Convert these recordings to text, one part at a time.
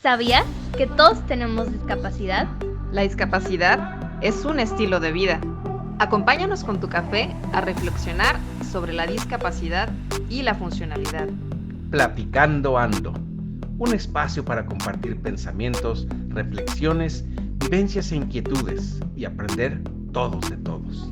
¿Sabías que todos tenemos discapacidad? La discapacidad es un estilo de vida. Acompáñanos con tu café a reflexionar sobre la discapacidad y la funcionalidad. Platicando Ando, un espacio para compartir pensamientos, reflexiones, vivencias e inquietudes y aprender todos de todos.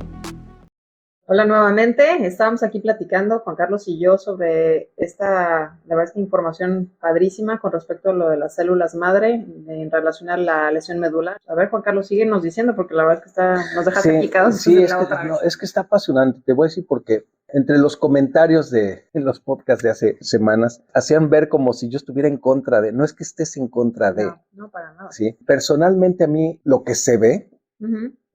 Hola nuevamente, estábamos aquí platicando Juan Carlos y yo sobre la verdad es que información padrísima con respecto a lo de las células madre en relación a la lesión medular. A ver, Juan Carlos, síguenos diciendo porque la verdad es que nos dejaste picados. Sí, es que está apasionante. Te voy a decir porque entre los comentarios de los podcasts de hace semanas hacían ver como si yo estuviera en contra de, no es que estés en contra de. No, para nada. ¿Sí? Personalmente a mí lo que se ve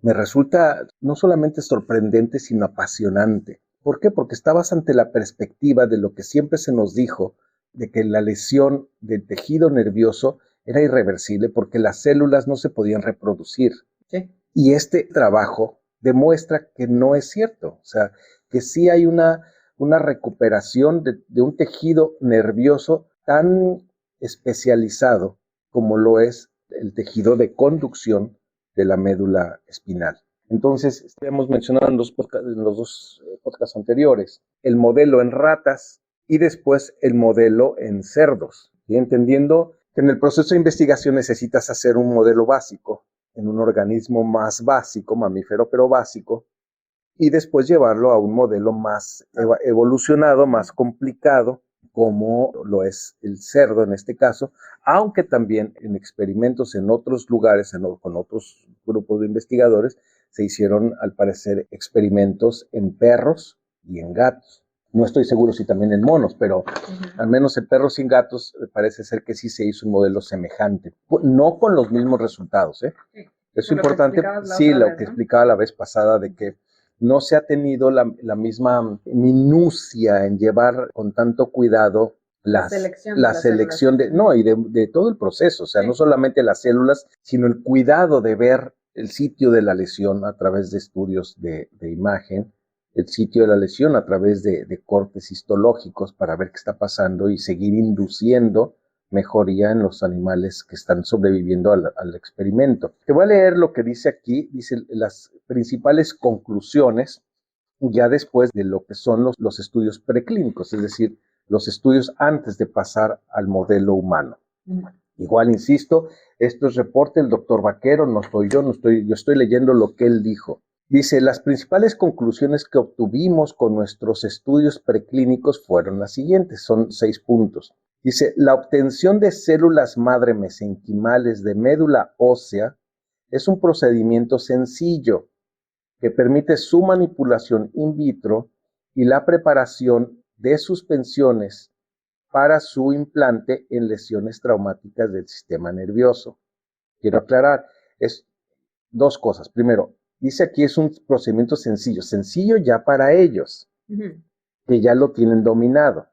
me resulta no solamente sorprendente, sino apasionante. ¿Por qué? Porque estabas ante la perspectiva de lo que siempre se nos dijo, de que la lesión del tejido nervioso era irreversible porque las células no se podían reproducir. Sí. Y este trabajo demuestra que no es cierto. O sea, que sí hay una recuperación de un tejido nervioso tan especializado como lo es el tejido de conducción de la médula espinal. Entonces, hemos mencionado en los dos podcasts anteriores el modelo en ratas y después el modelo en cerdos. ¿Sí? Entendiendo que en el proceso de investigación necesitas hacer un modelo básico en un organismo más básico, mamífero pero básico, y después llevarlo a un modelo más evolucionado, más complicado, como lo es el cerdo en este caso, aunque también en experimentos en otros lugares, con otros grupos de investigadores, se hicieron al parecer experimentos en perros y en gatos. No estoy seguro si también en monos, pero al menos en perros y en gatos parece ser que sí se hizo un modelo semejante. No con los mismos resultados, ¿eh? Sí. Eso es importante, sí, lo que explicaba la vez pasada de que no se ha tenido la misma minucia en llevar con tanto cuidado la selección de todo el proceso, o sea, sí. No solamente las células, sino el cuidado de ver el sitio de la lesión a través de estudios de imagen, el sitio de la lesión a través de cortes histológicos para ver qué está pasando y seguir induciendo mejoría en los animales que están sobreviviendo al experimento. Te voy a leer lo que dice aquí, dice las principales conclusiones ya después de lo que son los estudios preclínicos, es decir, los estudios antes de pasar al modelo humano. Igual, insisto, esto es reporte del doctor Vaquero, no estoy yo estoy leyendo lo que él dijo. Dice, las principales conclusiones que obtuvimos con nuestros estudios preclínicos fueron las siguientes, son 6 puntos. Dice, la obtención de células madre mesenquimales de médula ósea es un procedimiento sencillo que permite su manipulación in vitro y la preparación de suspensiones para su implante en lesiones traumáticas del sistema nervioso. Quiero aclarar, es 2 cosas. Primero, dice aquí es un procedimiento sencillo ya para ellos, que ya lo tienen dominado.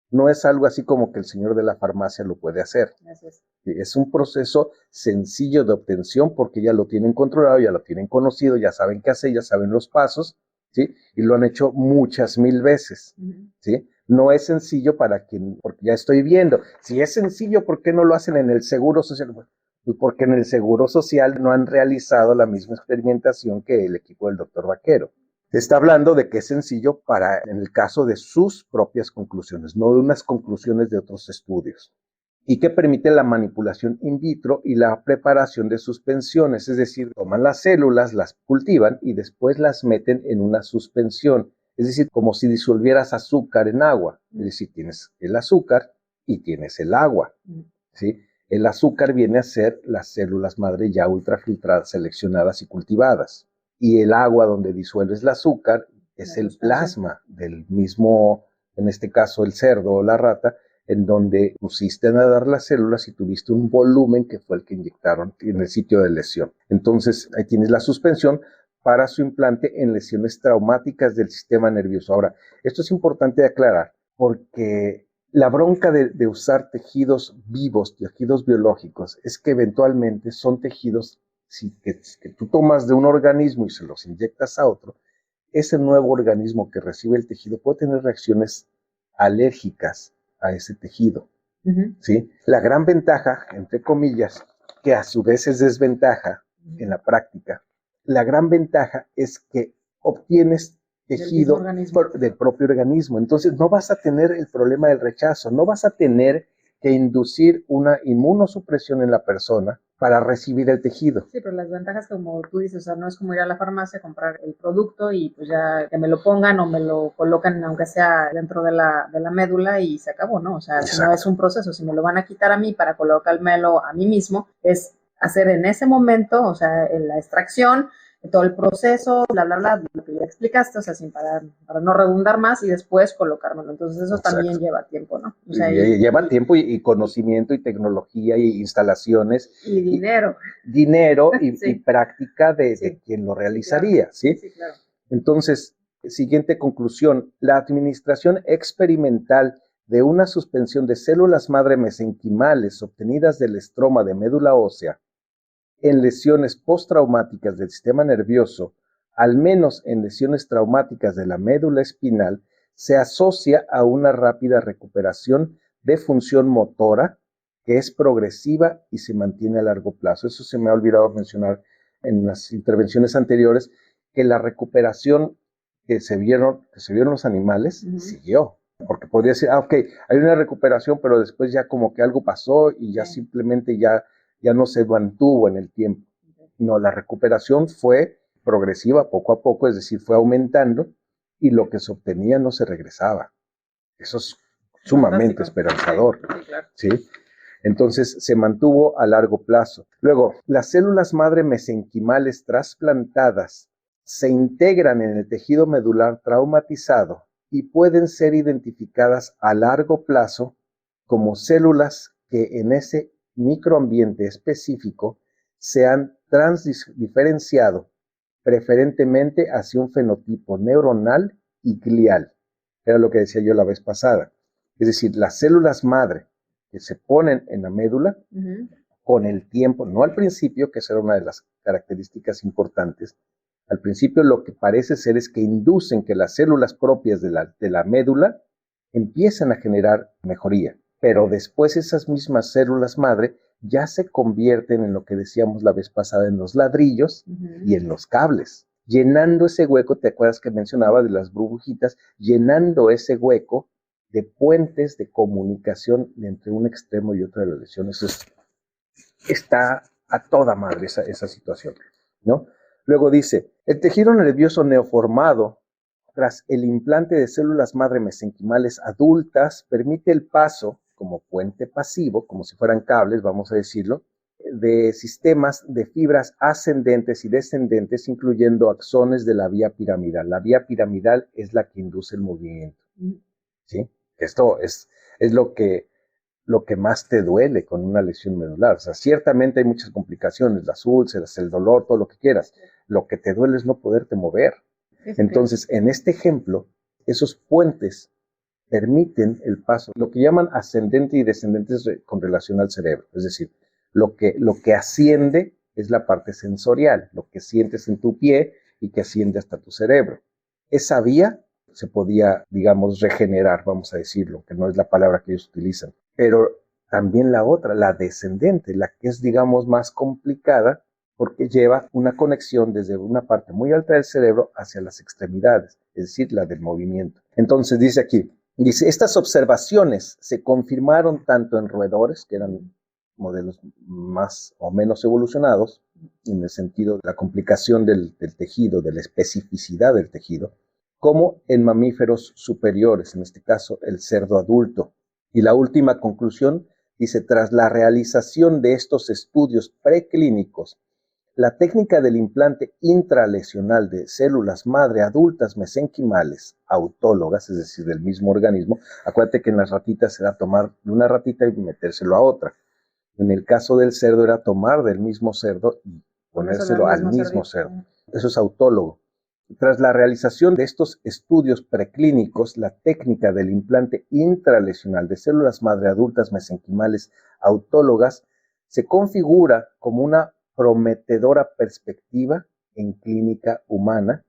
No es algo así como que el señor de la farmacia lo puede hacer. Gracias. Es un proceso sencillo de obtención porque ya lo tienen controlado, ya lo tienen conocido, ya saben qué hacer, ya saben los pasos, ¿sí? Y lo han hecho muchas mil veces, ¿sí? No es sencillo porque ya estoy viendo. Si es sencillo, ¿por qué no lo hacen en el Seguro Social? Pues porque en el Seguro Social no han realizado la misma experimentación que el equipo del doctor Vaquero. Está hablando de que es sencillo en el caso de sus propias conclusiones, no de unas conclusiones de otros estudios, y que permite la manipulación in vitro y la preparación de suspensiones, es decir, toman las células, las cultivan y después las meten en una suspensión, es decir, como si disolvieras azúcar en agua, es decir, tienes el azúcar y tienes el agua, ¿sí? El azúcar viene a ser las células madre ya ultrafiltradas, seleccionadas y cultivadas. Y el agua donde disuelves el azúcar es el plasma del mismo, en este caso el cerdo o la rata, en donde pusiste a nadar las células y tuviste un volumen que fue el que inyectaron en el sitio de lesión. Entonces, ahí tienes la suspensión para su implante en lesiones traumáticas del sistema nervioso. Ahora, esto es importante de aclarar porque la bronca de usar tejidos vivos, tejidos biológicos, es que eventualmente son tejidos que tú tomas de un organismo y se los inyectas a otro, ese nuevo organismo que recibe el tejido puede tener reacciones alérgicas a ese tejido. ¿sí? La gran ventaja, entre comillas, que a su vez es desventaja en la práctica, la gran ventaja es que obtienes tejido del propio organismo. Entonces no vas a tener el problema del rechazo, no vas a tener que inducir una inmunosupresión en la persona para recibir el tejido. Sí, pero las ventajas, como tú dices, o sea, no es como ir a la farmacia a comprar el producto y pues ya que me lo pongan o me lo colocan, aunque sea dentro de la médula y se acabó, ¿no? O sea, si no es un proceso, si me lo van a quitar a mí para colocármelo a mí mismo, es hacer en ese momento, o sea, la extracción, todo el proceso, bla, bla, bla, lo que ya explicaste, o sea, sin para no redundar más y después colocármelo. Entonces eso también lleva tiempo, ¿no? O sea, lleva tiempo y conocimiento y tecnología y instalaciones. Y dinero. Dinero y, sí. y práctica de quien lo realizaría, ¿sí? Sí, claro. Entonces, siguiente conclusión, la administración experimental de una suspensión de células madre mesenquimales obtenidas del estroma de médula ósea en lesiones postraumáticas del sistema nervioso, al menos en lesiones traumáticas de la médula espinal, se asocia a una rápida recuperación de función motora que es progresiva y se mantiene a largo plazo. Eso se me ha olvidado mencionar en las intervenciones anteriores, que la recuperación que se vieron los animales siguió. Porque podría ser, ok, hay una recuperación, pero después ya como que algo pasó y ya simplemente ya no se mantuvo en el tiempo. No, la recuperación fue progresiva poco a poco, es decir, fue aumentando y lo que se obtenía no se regresaba. Eso es sumamente esperanzador. Sí, claro. ¿Sí? Entonces se mantuvo a largo plazo. Luego, las células madre mesenquimales trasplantadas se integran en el tejido medular traumatizado y pueden ser identificadas a largo plazo como células que en ese microambiente específico se han transdiferenciado preferentemente hacia un fenotipo neuronal y glial. Era lo que decía yo la vez pasada. Es decir, las células madre que se ponen en la médula con el tiempo, no al principio, que esa era una de las características importantes. Al principio lo que parece ser es que inducen que las células propias de la médula empiezan a generar mejoría, pero después esas mismas células madre ya se convierten en lo que decíamos la vez pasada, en los ladrillos y en los cables, llenando ese hueco. ¿Te acuerdas que mencionaba de las burbujitas? Llenando ese hueco de puentes de comunicación entre un extremo y otro de las lesiones. Está a toda madre esa situación, ¿no? Luego dice, el tejido nervioso neoformado tras el implante de células madre mesenquimales adultas permite el paso como puente pasivo, como si fueran cables, vamos a decirlo, de sistemas de fibras ascendentes y descendentes, incluyendo axones de la vía piramidal. La vía piramidal es la que induce el movimiento, ¿sí? Esto es lo que más te duele con una lesión medular. O sea, ciertamente hay muchas complicaciones, las úlceras, el dolor, todo lo que quieras. Lo que te duele es no poderte mover. Entonces, en este ejemplo, esos puentes permiten el paso, lo que llaman ascendente y descendentes con relación al cerebro. Es decir, lo que asciende es la parte sensorial, lo que sientes en tu pie y que asciende hasta tu cerebro. Esa vía se podía, digamos, regenerar, vamos a decirlo, que no es la palabra que ellos utilizan. Pero también la otra, la descendente, la que es, digamos, más complicada, porque lleva una conexión desde una parte muy alta del cerebro hacia las extremidades, es decir, la del movimiento. Entonces dice aquí, estas observaciones se confirmaron tanto en roedores, que eran modelos más o menos evolucionados, en el sentido de la complicación del tejido, de la especificidad del tejido, como en mamíferos superiores, en este caso el cerdo adulto. Y la última conclusión dice, tras la realización de estos estudios preclínicos, la técnica del implante intralesional de células madre adultas mesenquimales autólogas, es decir, del mismo organismo, acuérdate que en las ratitas era tomar de una ratita y metérselo a otra. En el caso del cerdo era tomar del mismo cerdo y ponérselo al mismo cerdo. Eso es autólogo. Tras la realización de estos estudios preclínicos, la técnica del implante intralesional de células madre adultas mesenquimales autólogas se configura como una prometedora perspectiva en clínica humana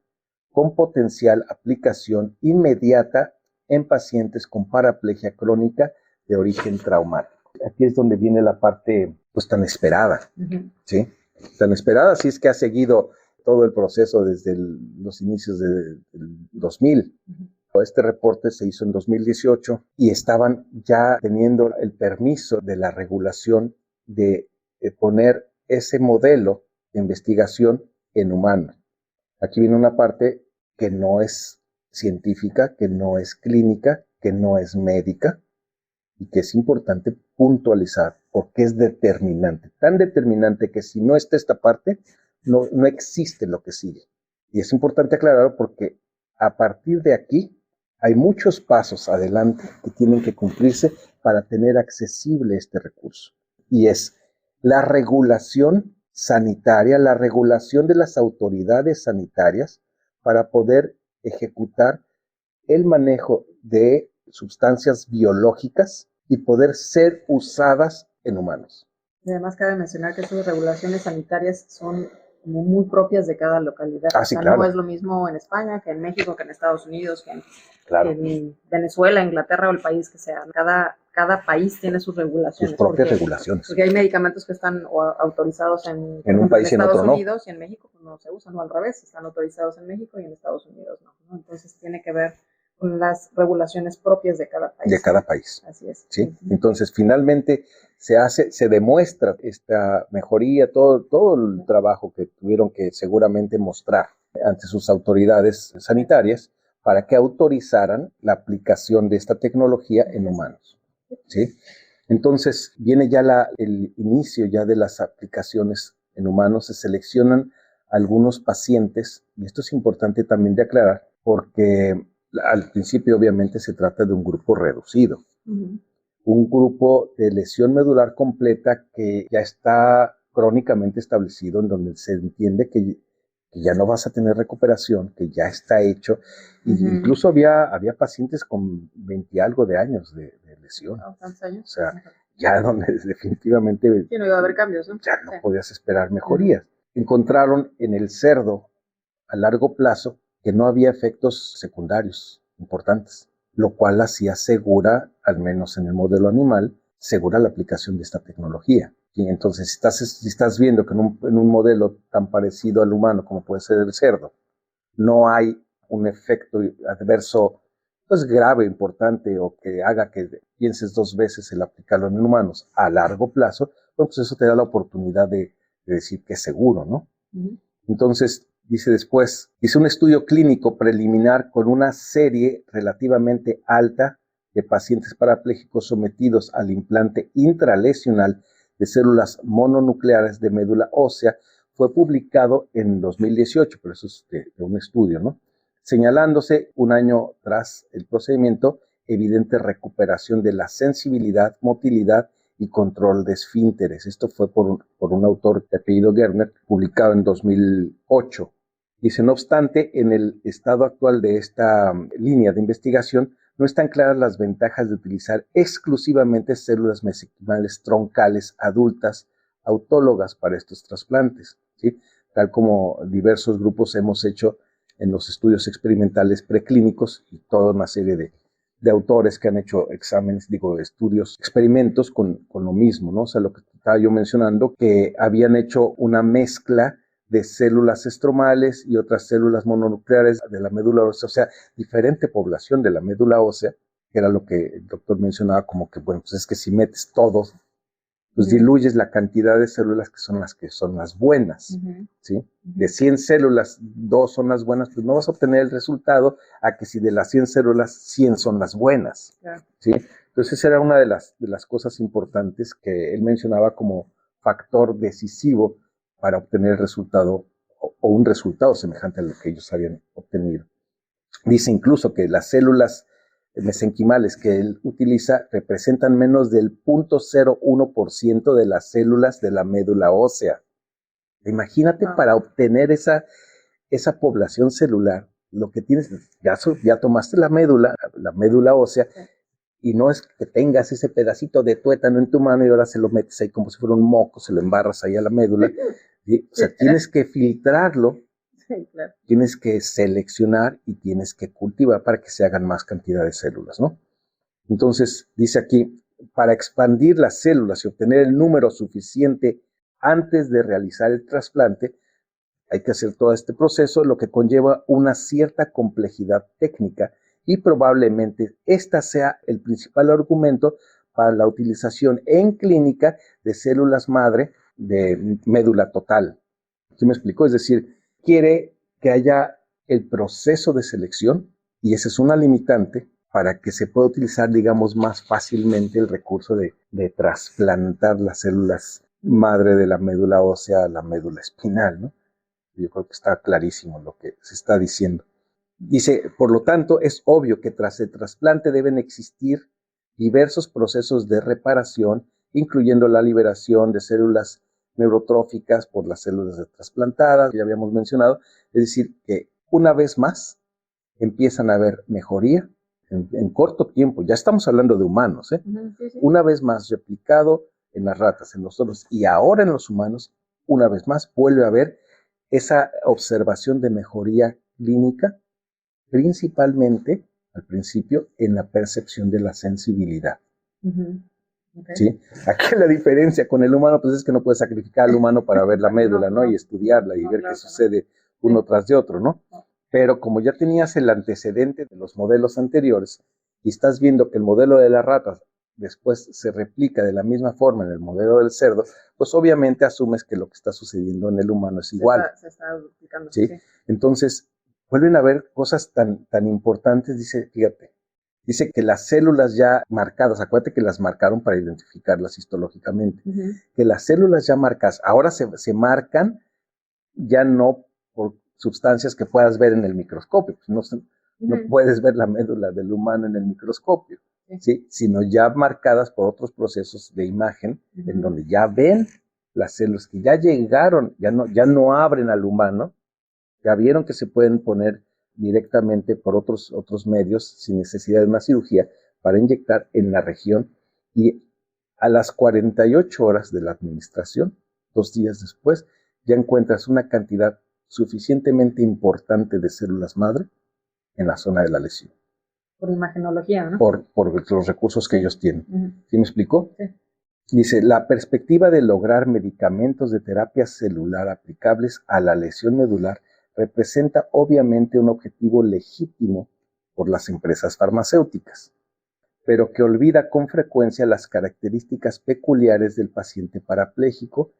con potencial aplicación inmediata en pacientes con paraplegia crónica de origen traumático. Aquí es donde viene la parte pues tan esperada, ¿sí? Tan esperada, si es que ha seguido todo el proceso desde los inicios del 2000. Este reporte se hizo en 2018 y estaban ya teniendo el permiso de la regulación de poner ese modelo de investigación en humanos. Aquí viene una parte que no es científica, que no es clínica, que no es médica y que es importante puntualizar porque es determinante. Tan determinante que si no está esta parte, no existe lo que sigue. Y es importante aclararlo porque a partir de aquí hay muchos pasos adelante que tienen que cumplirse para tener accesible este recurso. Y es la regulación sanitaria, la regulación de las autoridades sanitarias para poder ejecutar el manejo de sustancias biológicas y poder ser usadas en humanos. Y además cabe mencionar que esas regulaciones sanitarias son como muy propias de cada localidad. Sí, claro. No es lo mismo en España que en México, que en Estados Unidos, que Claro. en Venezuela, Inglaterra o el país que sea. Cada país tiene sus regulaciones. Sus propias regulaciones. Porque hay medicamentos que están autorizados en un país y en Estados otro Unidos y en México pues, no se usan, o al revés, están autorizados en México y en Estados Unidos no. Entonces tiene que ver con las regulaciones propias de cada país. De cada país. Así es. ¿Sí? Entonces, finalmente se demuestra esta mejoría, todo el trabajo que tuvieron que seguramente mostrar ante sus autoridades sanitarias para que autorizaran la aplicación de esta tecnología en humanos. ¿Sí? Entonces, viene ya el inicio ya de las aplicaciones en humanos, se seleccionan algunos pacientes, y esto es importante también de aclarar, porque al principio obviamente se trata de un grupo reducido, un grupo de lesión medular completa que ya está crónicamente establecido, en donde se entiende que ya no vas a tener recuperación, que ya está hecho, incluso había pacientes con 20 y algo de años de lesión. ¿Tantos años? O sea, ya donde definitivamente sí, no iba a haber cambios, ¿no? Ya no podías esperar mejorías. Encontraron en el cerdo a largo plazo que no había efectos secundarios importantes, lo cual hacía segura, al menos en el modelo animal, segura la aplicación de esta tecnología. Y entonces, si estás viendo que en un modelo tan parecido al humano como puede ser el cerdo, no hay un efecto adverso pues grave, importante, o que haga que pienses dos veces el aplicarlo en humanos a largo plazo, pues eso te da la oportunidad de decir que es seguro, ¿no? Entonces, dice después, hice un estudio clínico preliminar con una serie relativamente alta de pacientes parapléjicos sometidos al implante intralesional de células mononucleares de médula ósea. Fue publicado en 2018, pero eso es de un estudio, ¿no? Señalándose un año tras el procedimiento evidente recuperación de la sensibilidad, motilidad y control de esfínteres. Esto fue por un autor de apellido Gerner, publicado en 2008. Dice, no obstante, en el estado actual de esta línea de investigación, no están claras las ventajas de utilizar exclusivamente células mesenquimales troncales adultas autólogas para estos trasplantes, ¿sí? Tal como diversos grupos hemos hecho en los estudios experimentales preclínicos y toda una serie de autores que han hecho estudios, experimentos con lo mismo, ¿no? O sea, lo que estaba yo mencionando, que habían hecho una mezcla de células estromales y otras células mononucleares de la médula ósea, o sea, diferente población de la médula ósea, que era lo que el doctor mencionaba como que, bueno, pues es que si metes todos, pues diluyes la cantidad de células que son las buenas, ¿sí? De 100 células, 2 son las buenas, pues no vas a obtener el resultado a que si de las 100 células, 100 son las buenas, ¿sí? Entonces esa era una de las cosas importantes que él mencionaba como factor decisivo para obtener el resultado o un resultado semejante a lo que ellos habían obtenido. Dice incluso que las células mesenquimales que él utiliza representan menos del 0.01% de las células de la médula ósea. Imagínate para obtener esa población celular, lo que tienes, ya tomaste la médula ósea, y no es que tengas ese pedacito de tuétano en tu mano y ahora se lo metes ahí como si fuera un moco, se lo embarras ahí a la médula. ¿Sí? O sea, tienes que filtrarlo, sí, claro. Tienes que seleccionar y tienes que cultivar para que se hagan más cantidad de células, ¿no? Entonces, dice aquí, para expandir las células y obtener el número suficiente antes de realizar el trasplante, hay que hacer todo este proceso, lo que conlleva una cierta complejidad técnica y probablemente esta sea el principal argumento para la utilización en clínica de células madre de médula total. ¿Sí me explico? Es decir, quiere que haya el proceso de selección y esa es una limitante para que se pueda utilizar, digamos, más fácilmente el recurso de trasplantar las células madre de la médula ósea a la médula espinal, ¿no? Yo creo que está clarísimo lo que se está diciendo. Dice, por lo tanto, es obvio que tras el trasplante deben existir diversos procesos de reparación, incluyendo la liberación de células neurotróficas por las células trasplantadas, que ya habíamos mencionado. Es decir, que una vez más empiezan a haber mejoría en corto tiempo. Ya estamos hablando de humanos, ¿eh? Sí. Una vez más replicado en las ratas, en los cerdos y ahora en los humanos, una vez más vuelve a haber esa observación de mejoría clínica, principalmente al principio en la percepción de la sensibilidad. Okay. ¿Sí? Aquí la diferencia con el humano pues es que no puedes sacrificar al humano para ver la médula, ¿no? Y estudiarla y ver qué sucede uno tras de otro, ¿no? Pero como ya tenías el antecedente de los modelos anteriores y estás viendo que el modelo de las ratas después se replica de la misma forma en el modelo del cerdo, pues obviamente asumes que lo que está sucediendo en el humano es igual. Se está duplicando. ¿Sí? Entonces, vuelven a ver cosas tan importantes, dice que las células ya marcadas, acuérdate que las marcaron para identificarlas histológicamente, que las células ya marcadas, ahora se marcan ya no por sustancias que puedas ver en el microscopio, pues no puedes ver la médula del humano en el microscopio, ¿sí? Sino ya marcadas por otros procesos de imagen, en donde ya ven las células que ya llegaron, ya no abren al humano, ya vieron que se pueden poner directamente por otros medios sin necesidad de una cirugía para inyectar en la región y a las 48 horas de la administración, 2 días después, ya encuentras una cantidad suficientemente importante de células madre en la zona de la lesión. Por imagenología, ¿no? Por los recursos que ellos tienen. ¿Sí me explicó? Sí. Dice, la perspectiva de lograr medicamentos de terapia celular aplicables a la lesión medular representa obviamente un objetivo legítimo por las empresas farmacéuticas, pero que olvida con frecuencia las características peculiares del paciente parapléjico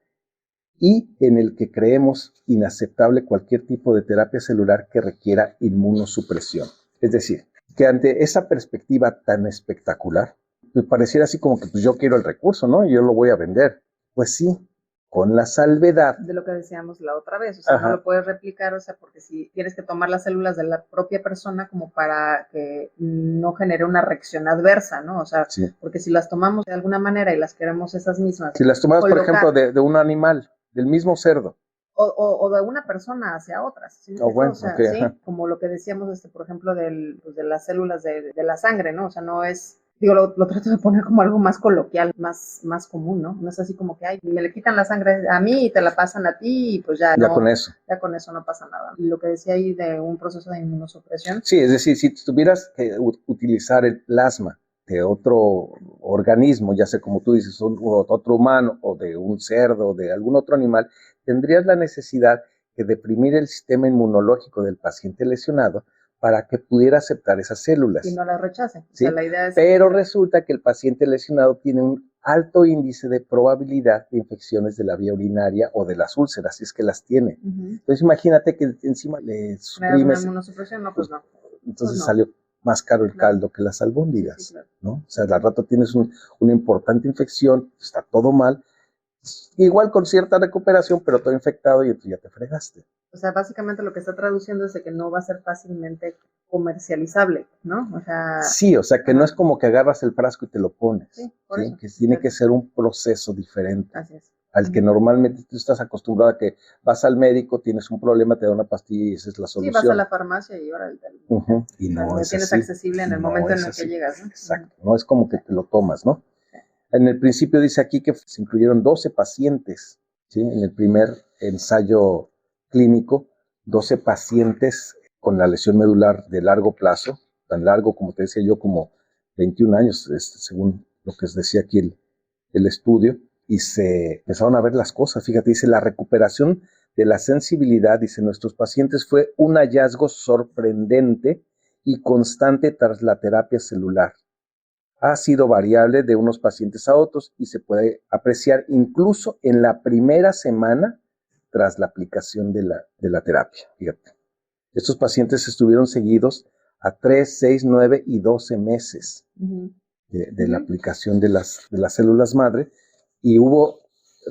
y en el que creemos inaceptable cualquier tipo de terapia celular que requiera inmunosupresión. Es decir, que ante esa perspectiva tan espectacular, pues pareciera así como que pues yo quiero el recurso, ¿no? Y yo lo voy a vender. Pues sí, con la salvedad de lo que decíamos la otra vez, o sea, no lo puedes replicar, o sea, porque si tienes que tomar las células de la propia persona como para que no genere una reacción adversa, ¿no? O sea, porque si las tomamos de alguna manera y las queremos esas mismas. Si las tomamos, por ejemplo, de un animal, del mismo cerdo. O de una persona hacia otras, ¿sí? Bueno, o sea, okay, ¿sí? Como lo que decíamos, por ejemplo, de las células de la sangre, ¿no? O sea, no es... Digo, lo trato de poner como algo más coloquial, más común, ¿no? No es así como que, ay, me le quitan la sangre a mí y te la pasan a ti y pues ya no. Ya con eso no pasa nada. Y lo que decía ahí de un proceso de inmunosupresión. Sí, es decir, si tuvieras que utilizar el plasma de otro organismo, ya sea como tú dices, otro humano o de un cerdo o de algún otro animal, tendrías la necesidad de deprimir el sistema inmunológico del paciente lesionado para que pudiera aceptar esas células. Y no las rechace. ¿Sí? O sea, la idea es pero resulta que el paciente lesionado tiene un alto índice de probabilidad de infecciones de la vía urinaria o de las úlceras, si es que las tiene. Entonces imagínate que encima le suprimes... ¿Una inmunosupresión? No, pues no. Entonces salió más caro el caldo que las albóndigas, sí, claro. ¿No? O sea, al rato tienes una importante infección, está todo mal, igual con cierta recuperación, pero todo infectado y entonces ya te fregaste. O sea, básicamente lo que está traduciendo es de que no va a ser fácilmente comercializable, ¿no? O sea... Sí, o sea, que no es como que agarras el frasco y te lo pones, ¿sí? Que tiene que ser un proceso diferente. Así es. Al que normalmente tú estás acostumbrado a que vas al médico, tienes un problema, te da una pastilla y esa es la solución. Sí, vas a la farmacia y ahora y no lo es tienes así. accesible en el momento en el que llegas, ¿no? Exacto, no es como que te lo tomas, ¿no? En el principio dice aquí que se incluyeron 12 pacientes, ¿sí? En el primer ensayo clínico, 12 pacientes con la lesión medular de largo plazo, tan largo como te decía yo, como 21 años, según lo que os decía aquí el estudio, y se empezaron a ver las cosas. Fíjate, dice, la recuperación de la sensibilidad, dice, nuestros pacientes fue un hallazgo sorprendente y constante tras la terapia celular. Ha sido variable de unos pacientes a otros y se puede apreciar incluso en la primera semana tras la aplicación de la terapia. Fíjate, estos pacientes estuvieron seguidos a 3, 6, 9 y 12 meses de la aplicación de las células madre, y hubo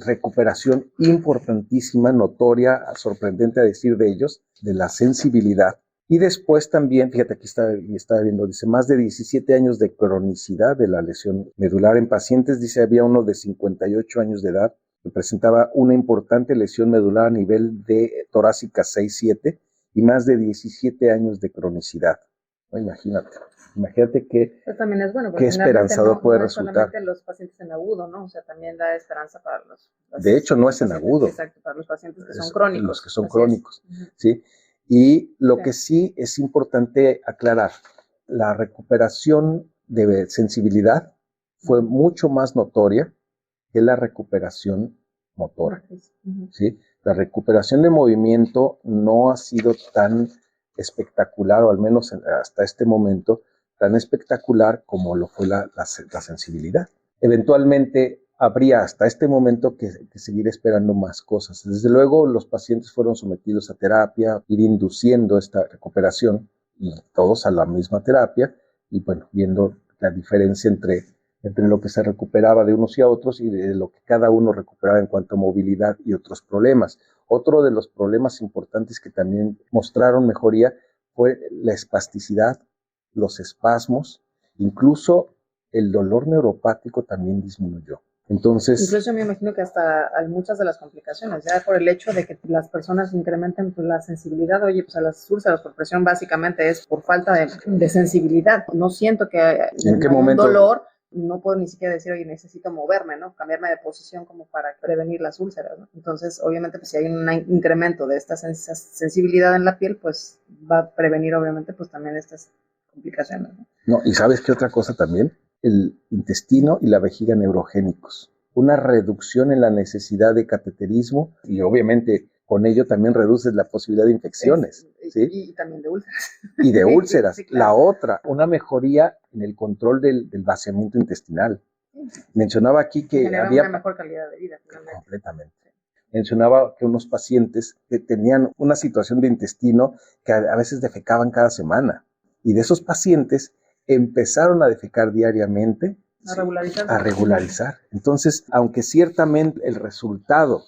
recuperación importantísima, notoria, sorprendente a decir de ellos, de la sensibilidad. Y después también, fíjate, aquí estaba viendo, dice, más de 17 años de cronicidad de la lesión medular en pacientes. Dice, había uno de 58 años de edad que presentaba una importante lesión medular a nivel de torácica 6-7 y más de 17 años de cronicidad. ¿No? Imagínate que Eso también es bueno, qué esperanzador puede no resultar. No solamente los pacientes en agudo, ¿no? O sea, también da esperanza para los De hecho, no es en agudo. Exacto, para los pacientes que son crónicos. Los que son crónicos, ¿sí? Y lo que sí es importante aclarar, la recuperación de sensibilidad fue mucho más notoria que la recuperación motora, ¿sí? La recuperación de movimiento no ha sido tan espectacular, o al menos hasta este momento, tan espectacular como lo fue la sensibilidad. Eventualmente habría hasta este momento que seguir esperando más cosas. Desde luego, los pacientes fueron sometidos a terapia, ir induciendo esta recuperación, y todos a la misma terapia, y bueno, viendo la diferencia entre lo que se recuperaba de unos y a otros y de lo que cada uno recuperaba en cuanto a movilidad y otros problemas. Otro de los problemas importantes que también mostraron mejoría fue la espasticidad, los espasmos, incluso el dolor neuropático también disminuyó. Entonces, incluso me imagino que hasta hay muchas de las complicaciones, ya por el hecho de que las personas incrementen la sensibilidad. Oye, pues a las úlceras por presión básicamente es por falta de sensibilidad. No siento que ¿en qué momento? Un dolor, no puedo ni siquiera decir, oye, necesito moverme, ¿no? Cambiarme de posición como para prevenir las úlceras, ¿no? Entonces, obviamente, pues si hay un incremento de esta sensibilidad en la piel, pues va a prevenir, obviamente, pues también estas complicaciones, ¿no? No, y ¿sabes qué otra cosa también? El intestino y la vejiga neurogénicos. Una reducción en la necesidad de cateterismo, y obviamente con ello también reduces la posibilidad de infecciones. ¿sí? Y también de úlceras. Y de úlceras. Sí, claro. La otra, una mejoría en el control del vaciamiento intestinal. Mencionaba aquí que había una mejor calidad de vida. Finalmente. Completamente. Mencionaba que unos pacientes que tenían una situación de intestino que a veces defecaban cada semana. Y de esos pacientes empezaron a defecar diariamente, a regularizar. Entonces, aunque ciertamente el resultado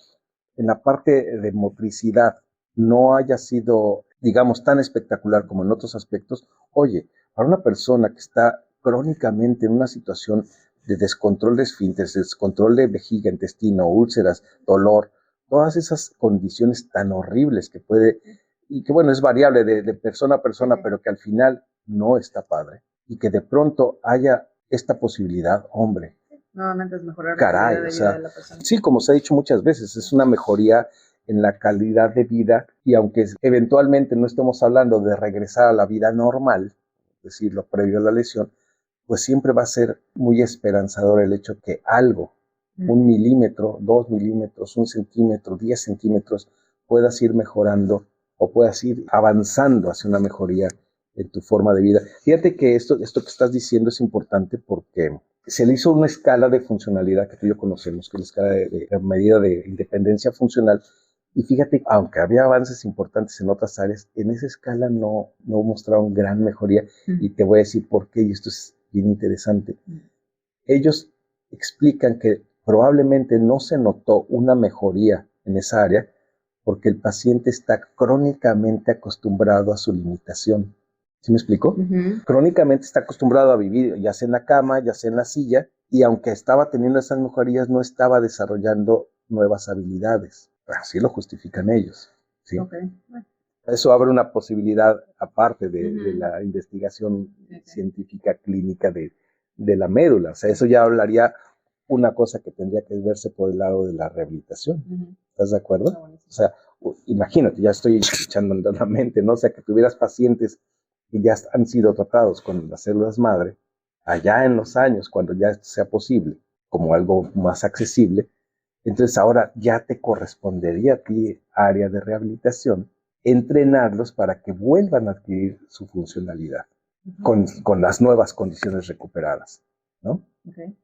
en la parte de motricidad no haya sido, digamos, tan espectacular como en otros aspectos, oye, para una persona que está crónicamente en una situación de descontrol de esfínteres, descontrol de vejiga, intestino, úlceras, dolor, todas esas condiciones tan horribles que puede, y que bueno, es variable de persona a persona, pero que al final no está padre, y que de pronto haya esta posibilidad, hombre. Nuevamente es mejorar la calidad de vida de la persona. Sí, como se ha dicho muchas veces, es una mejoría en la calidad de vida, y aunque eventualmente no estemos hablando de regresar a la vida normal, es decir, lo previo a la lesión, pues siempre va a ser muy esperanzador el hecho que algo, 1 milímetro, 2 milímetros, 1 centímetro, 10 centímetros, puedas ir mejorando o puedas ir avanzando hacia una mejoría en tu forma de vida. Fíjate que esto que estás diciendo es importante porque se le hizo una escala de funcionalidad que tú y yo conocemos, que es la escala de medida de independencia funcional, y fíjate, aunque había avances importantes en otras áreas, en esa escala no mostraron gran mejoría, y te voy a decir por qué, y esto es bien interesante. Ellos explican que probablemente no se notó una mejoría en esa área porque el paciente está crónicamente acostumbrado a su limitación. ¿Sí me explico? Crónicamente está acostumbrado a vivir ya sea en la cama, ya sea en la silla, y aunque estaba teniendo esas mejorías, no estaba desarrollando nuevas habilidades. Así lo justifican ellos. ¿sí? Okay. Eso abre una posibilidad aparte de la investigación científica clínica de la médula. O sea, eso ya hablaría una cosa que tendría que verse por el lado de la rehabilitación. ¿Estás de acuerdo? O sea, imagínate, ya estoy echando en la mente, ¿no? O sea, que tuvieras pacientes que ya han sido tratados con las células madre, allá en los años, cuando ya esto sea posible, como algo más accesible, entonces ahora ya te correspondería a ti, área de rehabilitación, entrenarlos para que vuelvan a adquirir su funcionalidad con las nuevas condiciones recuperadas, ¿no? Okay.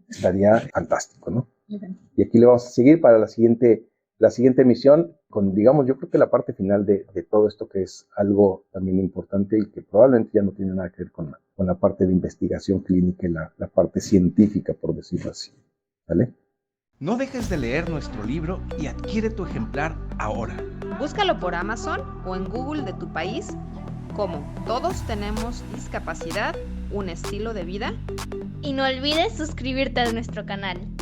Estaría fantástico, ¿no? Okay. Y aquí le vamos a seguir para la siguiente emisión con, digamos, yo creo que la parte final de todo esto, que es algo también importante y que probablemente ya no tiene nada que ver con la parte de investigación clínica y la parte científica, por decirlo así. ¿Vale? No dejes de leer nuestro libro y adquiere tu ejemplar ahora. Búscalo por Amazon o en Google de tu país como Todos tenemos discapacidad, un estilo de vida. Y no olvides suscribirte a nuestro canal.